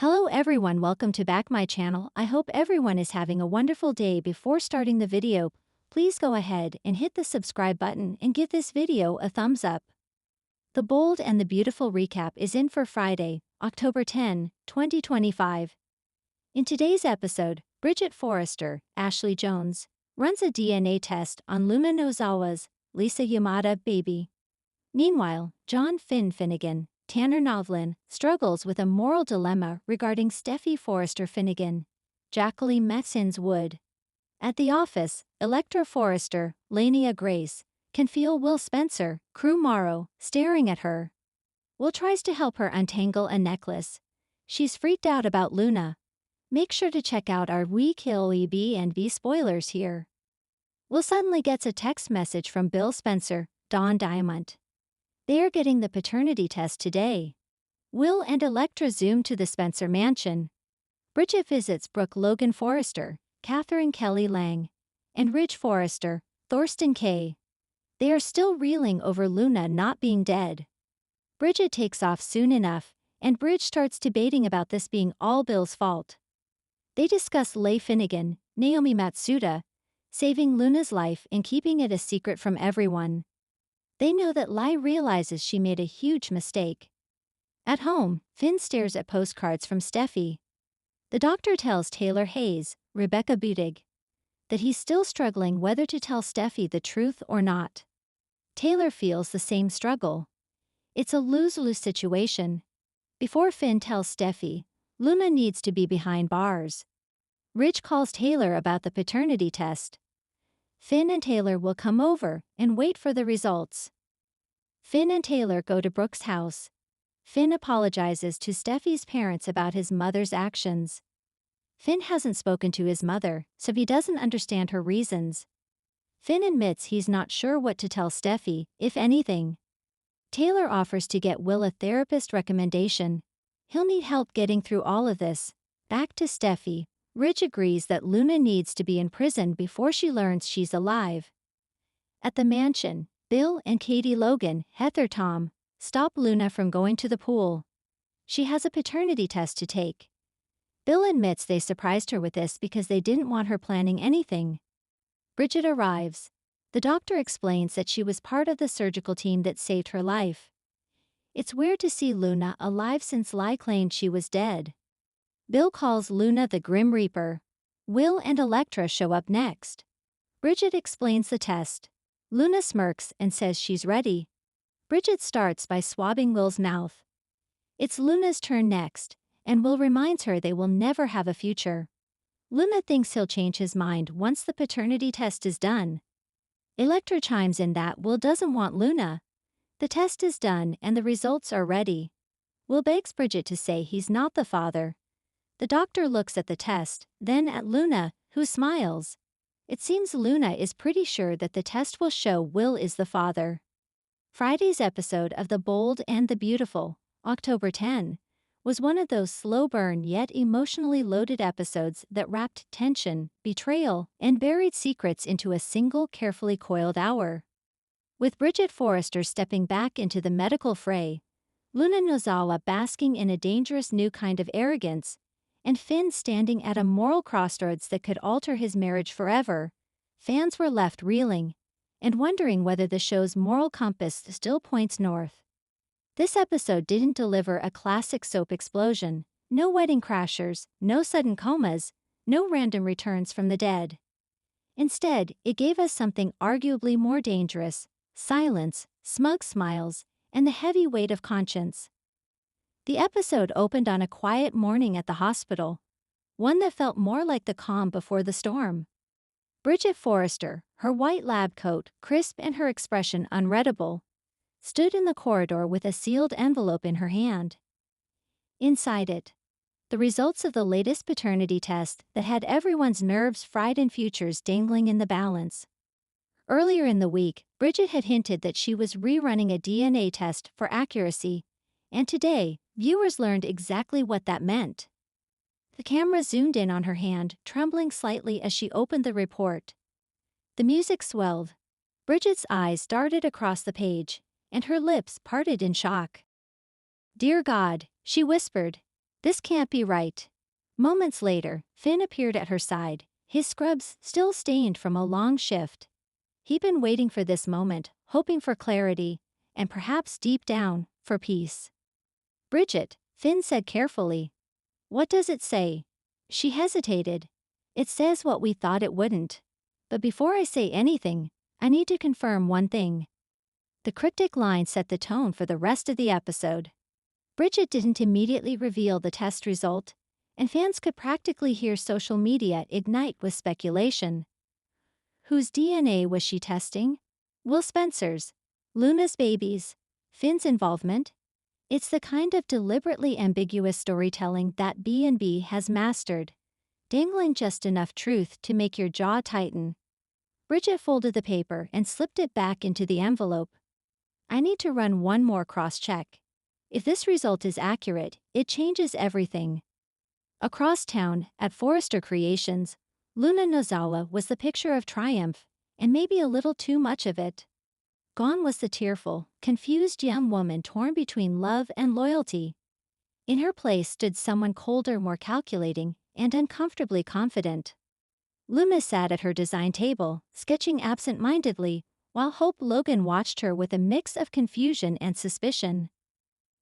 Hello everyone, welcome to back my channel. I hope everyone is having a wonderful day. Before starting the video, please go ahead and hit the subscribe button and give this video a thumbs up. The Bold and the Beautiful recap is in for Friday, October 10, 2025. In today's episode, Bridget Forrester, Ashley Jones, runs a DNA test on Luna Nozawa's Lisa Yamada baby. Meanwhile, John Finnegan, Tanner Novlin, struggles with a moral dilemma regarding Steffi Forrester Finnegan, Jacqueline Metzins Wood. At the office, Electra Forrester, Lania Grace, can feel Will Spencer, Crew Morrow, staring at her. Will tries to help her untangle a necklace. She's freaked out about Luna. Make sure to check out our We Kill EB and V spoilers here. Will suddenly gets a text message from Bill Spencer, Don Diamond. They are getting the paternity test today. Will and Electra zoom to the Spencer mansion. Bridget visits Brooke Logan Forrester, Catherine Kelly Lang, and Ridge Forrester, Thorsten Kay. They are still reeling over Luna not being dead. Bridget takes off soon enough, and Bridge starts debating about this being all Bill's fault. They discuss Leigh Finnegan, Naomi Matsuda, saving Luna's life and keeping it a secret from everyone. They know that Leigh realizes she made a huge mistake. At home, Finn stares at postcards from Steffi. The doctor tells Taylor Hayes, Rebecca Budig, that he's still struggling whether to tell Steffi the truth or not. Taylor feels the same struggle. It's a lose-lose situation. Before Finn tells Steffi, Luna needs to be behind bars. Ridge calls Taylor about the paternity test. Finn and Taylor will come over and wait for the results. Finn and Taylor go to Brooke's house. Finn apologizes to Steffi's parents about his mother's actions. Finn hasn't spoken to his mother, so he doesn't understand her reasons. Finn admits he's not sure what to tell Steffi, if anything. Taylor offers to get Will a therapist recommendation. He'll need help getting through all of this. Back to Steffi. Ridge agrees that Luna needs to be in prison before she learns she's alive. At the mansion, Bill and Katie Logan, Heather Tom, stop Luna from going to the pool. She has a paternity test to take. Bill admits they surprised her with this because they didn't want her planning anything. Bridget arrives. The doctor explains that she was part of the surgical team that saved her life. It's weird to see Luna alive since Leigh claimed she was dead. Bill calls Luna the Grim Reaper. Will and Electra show up next. Bridget explains the test. Luna smirks and says she's ready. Bridget starts by swabbing Will's mouth. It's Luna's turn next, and Will reminds her they will never have a future. Luna thinks he'll change his mind once the paternity test is done. Electra chimes in that Will doesn't want Luna. The test is done and the results are ready. Will begs Bridget to say he's not the father. The doctor looks at the test, then at Luna, who smiles. It seems Luna is pretty sure that the test will show Will is the father. Friday's episode of The Bold and the Beautiful, October 10, was one of those slow-burn yet emotionally loaded episodes that wrapped tension, betrayal, and buried secrets into a single carefully coiled hour. With Bridget Forrester stepping back into the medical fray, Luna Nozawa basking in a dangerous new kind of arrogance, and Finn standing at a moral crossroads that could alter his marriage forever, fans were left reeling and wondering whether the show's moral compass still points north. This episode didn't deliver a classic soap explosion, no wedding crashers, no sudden comas, no random returns from the dead. Instead, it gave us something arguably more dangerous: silence, smug smiles, and the heavy weight of conscience. The episode opened on a quiet morning at the hospital, one that felt more like the calm before the storm. Bridget Forrester, her white lab coat crisp and her expression unreadable, stood in the corridor with a sealed envelope in her hand. Inside it, the results of the latest paternity test that had everyone's nerves fried and futures dangling in the balance. Earlier in the week, Bridget had hinted that she was rerunning a DNA test for accuracy, and today, viewers learned exactly what that meant. The camera zoomed in on her hand, trembling slightly as she opened the report. The music swelled. Bridget's eyes darted across the page, and her lips parted in shock. "Dear God," she whispered, This can't be right. Moments later, Finn appeared at her side, his scrubs still stained from a long shift. He'd been waiting for this moment, hoping for clarity, and perhaps deep down, for peace. Bridget, Finn said carefully. What does it say? She hesitated. It says what we thought it wouldn't. But before I say anything, I need to confirm one thing. The cryptic line set the tone for the rest of the episode. Bridget didn't immediately reveal the test result, and fans could practically hear social media ignite with speculation. Whose DNA was she testing? Will Spencer's? Luna's baby's? Finn's involvement? It's the kind of deliberately ambiguous storytelling that B&B has mastered, dangling just enough truth to make your jaw tighten. Bridget folded the paper and slipped it back into the envelope. I need to run one more cross-check. If this result is accurate, it changes everything. Across town, at Forrester Creations, Luna Nozawa was the picture of triumph, and maybe a little too much of it. Gone was the tearful, confused young woman torn between love and loyalty. In her place stood someone colder, more calculating, and uncomfortably confident. Luna sat at her design table, sketching absent-mindedly, while Hope Logan watched her with a mix of confusion and suspicion.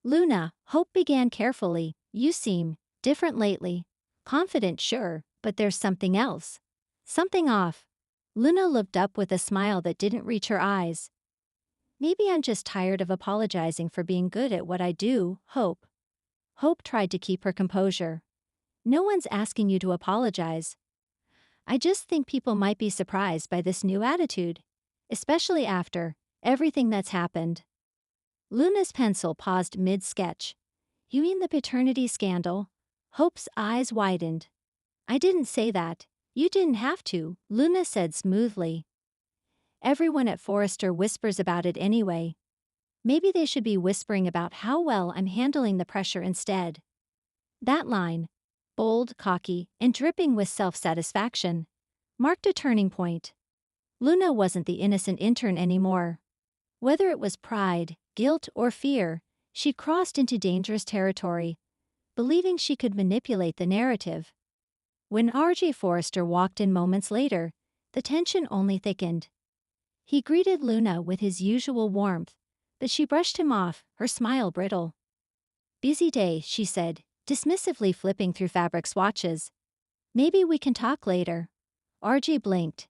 Luna, Hope began carefully, you seem different lately. Confident, sure, but there's something else. Something off. Luna looked up with a smile that didn't reach her eyes. Maybe I'm just tired of apologizing for being good at what I do, Hope. Hope tried to keep her composure. No one's asking you to apologize. I just think people might be surprised by this new attitude, especially after everything that's happened. Luna's pencil paused mid-sketch. You mean the paternity scandal? Hope's eyes widened. I didn't say that. You didn't have to, Luna said smoothly. Everyone at Forrester whispers about it anyway. Maybe they should be whispering about how well I'm handling the pressure instead. That line, bold, cocky, and dripping with self-satisfaction, marked a turning point. Luna wasn't the innocent intern anymore. Whether it was pride, guilt, or fear, she'd crossed into dangerous territory, believing she could manipulate the narrative. When R.J. Forrester walked in moments later, the tension only thickened. He greeted Luna with his usual warmth, but she brushed him off, her smile brittle. Busy day, she said, dismissively flipping through fabric swatches. Maybe we can talk later. R.J. blinked.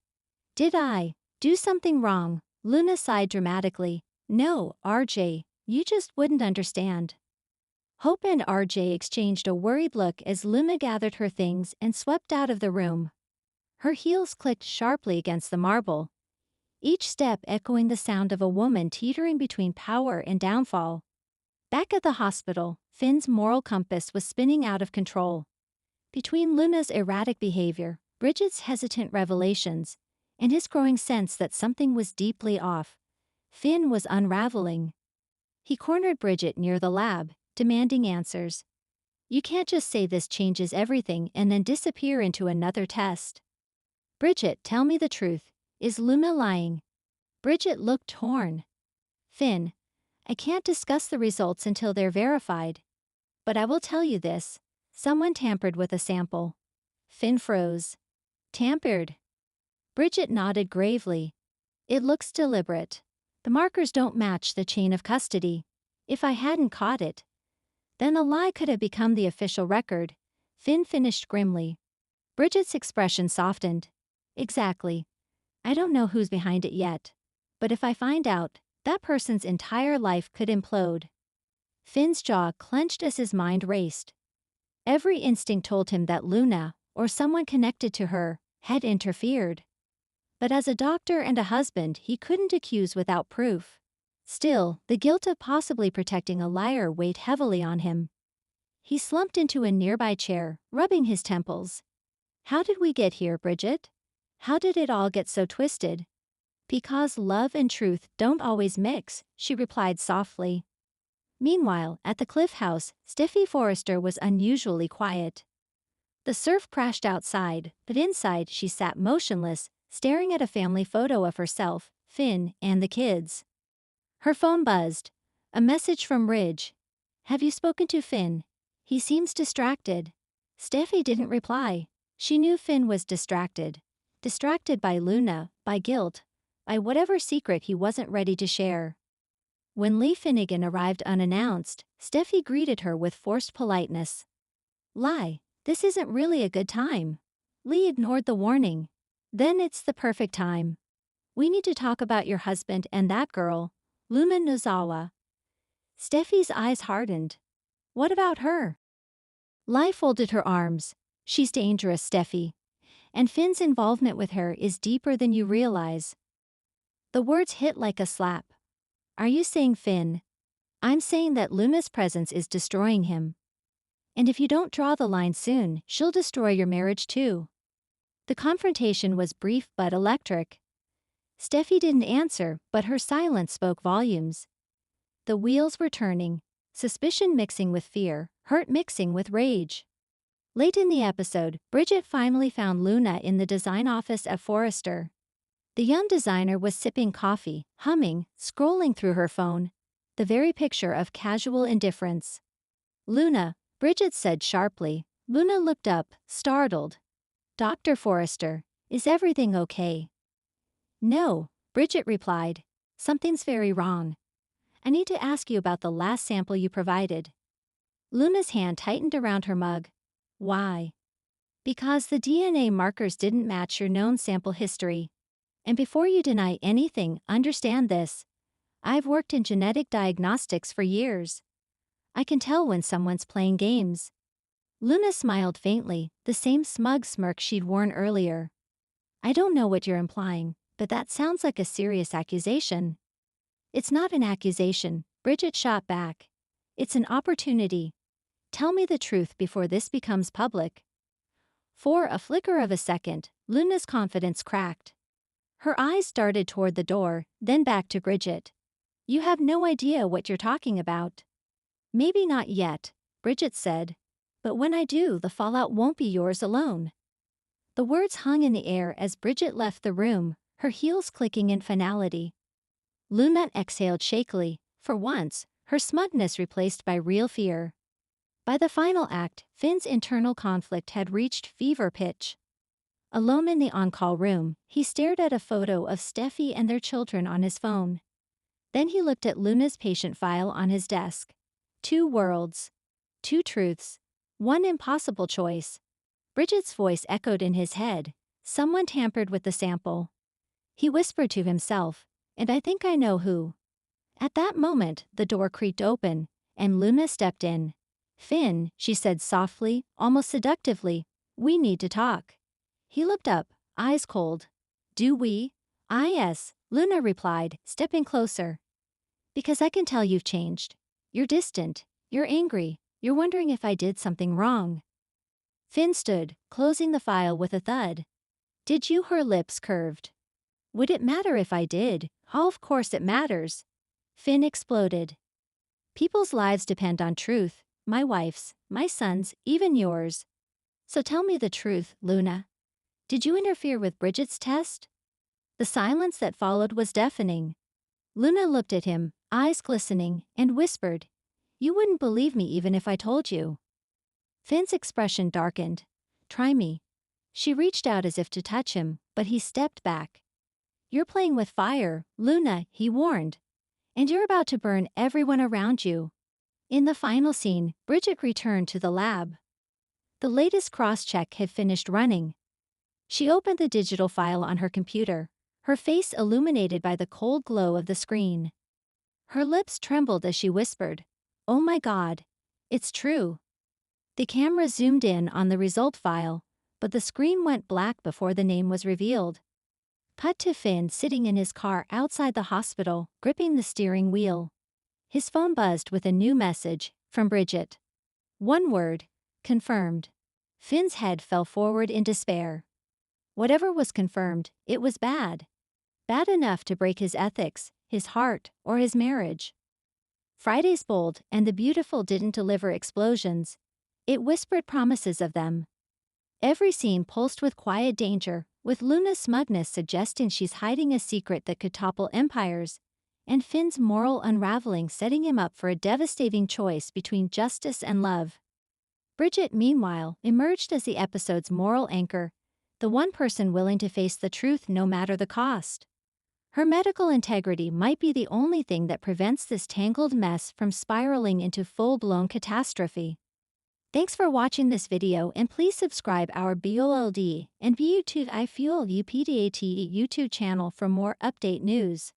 Did I do something wrong? Luna sighed dramatically. No, R.J., you just wouldn't understand. Hope and R.J. exchanged a worried look as Luna gathered her things and swept out of the room. Her heels clicked sharply against the marble, each step echoing the sound of a woman teetering between power and downfall. Back at the hospital, Finn's moral compass was spinning out of control. Between Luna's erratic behavior, Bridget's hesitant revelations, and his growing sense that something was deeply off, Finn was unraveling. He cornered Bridget near the lab, demanding answers. You can't just say this changes everything and then disappear into another test. Bridget, tell me the truth. Is Luna lying? Bridget looked torn. Finn, I can't discuss the results until they're verified. But I will tell you this. Someone tampered with a sample. Finn froze. Tampered? Bridget nodded gravely. It looks deliberate. The markers don't match the chain of custody. If I hadn't caught it, then the lie could have become the official record, Finn finished grimly. Bridget's expression softened. Exactly. I don't know who's behind it yet. But if I find out, that person's entire life could implode. Finn's jaw clenched as his mind raced. Every instinct told him that Luna, or someone connected to her, had interfered. But as a doctor and a husband, he couldn't accuse without proof. Still, the guilt of possibly protecting a liar weighed heavily on him. He slumped into a nearby chair, rubbing his temples. How did we get here, Bridget? How did it all get so twisted? Because love and truth don't always mix, she replied softly. Meanwhile, at the Cliff House, Steffi Forrester was unusually quiet. The surf crashed outside, but inside she sat motionless, staring at a family photo of herself, Finn, and the kids. Her phone buzzed. A message from Ridge. Have you spoken to Finn? He seems distracted. Steffi didn't reply. She knew Finn was distracted. Distracted by Luna, by guilt, by whatever secret he wasn't ready to share. When Lee Finnegan arrived unannounced, Steffi greeted her with forced politeness. Lie, this isn't really a good time. Lee ignored the warning. Then it's the perfect time. We need to talk about your husband and that girl, Luna Nozawa. Steffi's eyes hardened. What about her? Lai folded her arms. She's dangerous, Steffi. And Finn's involvement with her is deeper than you realize. The words hit like a slap. Are you saying Finn? I'm saying that Luna's presence is destroying him. And if you don't draw the line soon, she'll destroy your marriage too. The confrontation was brief but electric. Steffi didn't answer, but her silence spoke volumes. The wheels were turning, suspicion mixing with fear, hurt mixing with rage. Late in the episode, Bridget finally found Luna in the design office at Forrester. The young designer was sipping coffee, humming, scrolling through her phone. The very picture of casual indifference. Luna, Bridget said sharply. Luna looked up, startled. Dr. Forrester, is everything okay? No, Bridget replied. Something's very wrong. I need to ask you about the last sample you provided. Luna's hand tightened around her mug. Why? Because the DNA markers didn't match your known sample history. And before you deny anything, understand this. I've worked in genetic diagnostics for years. I can tell when someone's playing games. Luna smiled faintly, the same smug smirk she'd worn earlier. I don't know what you're implying, but that sounds like a serious accusation. It's not an accusation, Bridget shot back. It's an opportunity. Tell me the truth before this becomes public. For a flicker of a second, Luna's confidence cracked. Her eyes darted toward the door, then back to Bridget. You have no idea what you're talking about. Maybe not yet, Bridget said. But when I do, the fallout won't be yours alone. The words hung in the air as Bridget left the room, her heels clicking in finality. Luna exhaled shakily. For once, her smugness replaced by real fear. By the final act, Finn's internal conflict had reached fever pitch. Alone in the on-call room, he stared at a photo of Steffi and their children on his phone. Then he looked at Luna's patient file on his desk. 2 worlds. 2 truths. 1 impossible choice. Bridget's voice echoed in his head. Someone tampered with the sample. He whispered to himself, and I think I know who. At that moment, the door creaked open, and Luna stepped in. Finn, she said softly, almost seductively, we need to talk. He looked up, eyes cold. Do we? Yes, Luna replied, stepping closer. Because I can tell you've changed. You're distant, you're angry, you're wondering if I did something wrong. Finn stood, closing the file with a thud. Did you? Her lips curved. Would it matter if I did? Oh, of course it matters. Finn exploded. People's lives depend on truth, my wife's, my son's, even yours. So tell me the truth, Luna. Did you interfere with Bridget's test? The silence that followed was deafening. Luna looked at him, eyes glistening, and whispered, You wouldn't believe me even if I told you. Finn's expression darkened. Try me. She reached out as if to touch him, but he stepped back. You're playing with fire, Luna, he warned. And you're about to burn everyone around you. In the final scene, Bridget returned to the lab. The latest cross-check had finished running. She opened the digital file on her computer, her face illuminated by the cold glow of the screen. Her lips trembled as she whispered, Oh my God, it's true. The camera zoomed in on the result file, but the screen went black before the name was revealed. Cut to Finn sitting in his car outside the hospital, gripping the steering wheel. His phone buzzed with a new message from Bridget. One word, confirmed. Finn's head fell forward in despair. Whatever was confirmed, it was bad. Bad enough to break his ethics, his heart, or his marriage. Friday's Bold and the Beautiful didn't deliver explosions. It whispered promises of them. Every scene pulsed with quiet danger, with Luna's smugness suggesting she's hiding a secret that could topple empires, and Finn's moral unraveling setting him up for a devastating choice between justice and love. Bridget, meanwhile, emerged as the episode's moral anchor, the one person willing to face the truth no matter the cost. Her medical integrity might be the only thing that prevents this tangled mess from spiraling into full-blown catastrophe. Thanks for watching this video, and please subscribe our BOLD and BUTUI Fuel UPDAT YouTube channel for more update news.